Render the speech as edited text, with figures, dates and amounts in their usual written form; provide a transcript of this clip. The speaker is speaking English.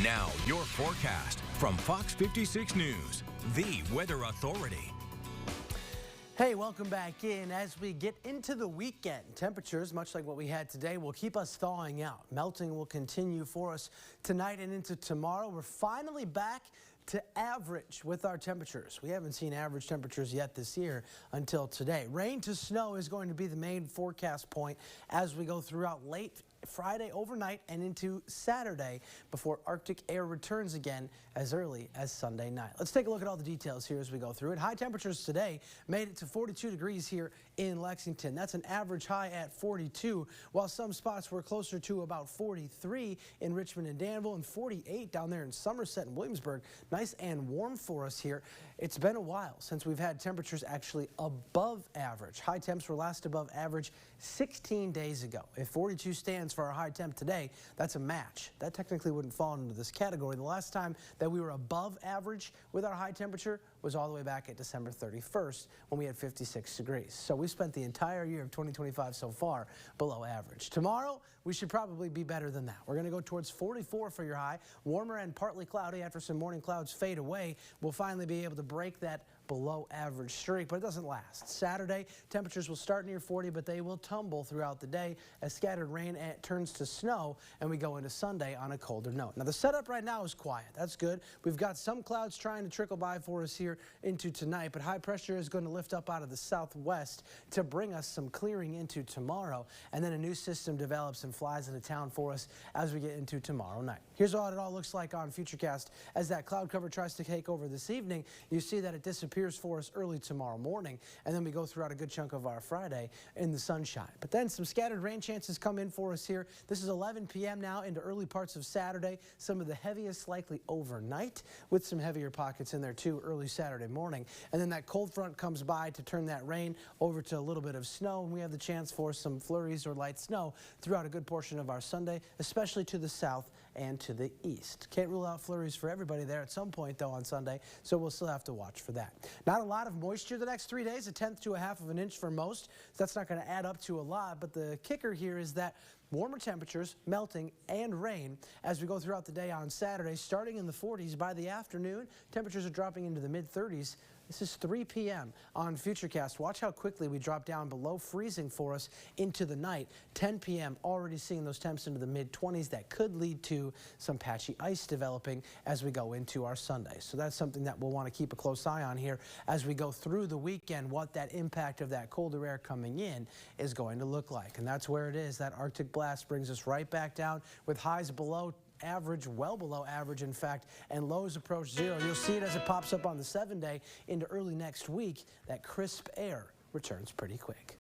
Now, your forecast from Fox 56 News, the weather authority. Hey, welcome back in. As we get into the weekend, temperatures, much like what we had today, will keep us thawing out. Melting will continue for us tonight and into tomorrow. We're finally back to average with our temperatures. We haven't seen average temperatures yet this year until today. Rain to snow is going to be the main forecast point as we go throughout late Friday overnight and into Saturday before Arctic air returns again as early as Sunday night. Let's take a look at all the details here as we go through it. High temperatures today made it to 42 degrees here in Lexington. That's an average high at 42, while some spots were closer to about 43 in Richmond and Danville and 48 down there in Somerset and Williamsburg. Nice and warm for us here. It's been a while since we've had temperatures actually above average. High temps were last above average 16 days ago. If 42 stands for our high temp today, that's a match. That technically wouldn't fall into this category. The last time that we were above average with our high temperature was all the way back at December 31st when we had 56 degrees. So we spent the entire year of 2025 so far below average. Tomorrow, we should probably be better than that. We're going to go towards 44 for your high, warmer and partly cloudy after some morning clouds fade away. We'll finally be able to break that below average streak, but it doesn't last. Saturday, temperatures will start near 40, but they will tumble throughout the day as scattered rain turns to snow, and we go into Sunday on a colder note. Now, the setup right now is quiet. That's good. We've got some clouds trying to trickle by for us here into tonight, but high pressure is going to lift up out of the southwest to bring us some clearing into tomorrow, and then a new system develops and flies into town for us as we get into tomorrow night. Here's what it all looks like on Futurecast as that cloud cover tries to take over this evening. You see that it disappears for us early tomorrow morning, and then we go throughout a good chunk of our Friday in the sunshine. But then some scattered rain chances come in for us here. This is 11 p.m. now into early parts of Saturday. Some of the heaviest likely overnight with some heavier pockets in there too early Saturday morning. And then that cold front comes by to turn that rain over to a little bit of snow, and we have the chance for some flurries or light snow throughout a good portion of our Sunday, especially to the south and to the east. Can't rule out flurries for everybody there at some point though on Sunday, so we'll still have to watch for that. Not a lot of moisture the next 3 days, 1/10 to 1/2 of an inch for most. So that's not going to add up to a lot, but the kicker here is that warmer temperatures, melting, and rain as we go throughout the day on Saturday, starting in the 40s by the afternoon. Temperatures are dropping into the mid-30s. This is 3 p.m. on Futurecast. Watch how quickly we drop down below freezing for us into the night. 10 p.m. already seeing those temps into the mid-20s. That could lead to some patchy ice developing as we go into our Sunday. So that's something that we'll want to keep a close eye on here as we go through the weekend, what that impact of that colder air coming in is going to look like. And that's where it is. That Arctic blast brings us right back down with highs below average, well below average in fact, and lows approach zero. You'll see it as it pops up on the 7-day into early next week. That crisp air returns pretty quick.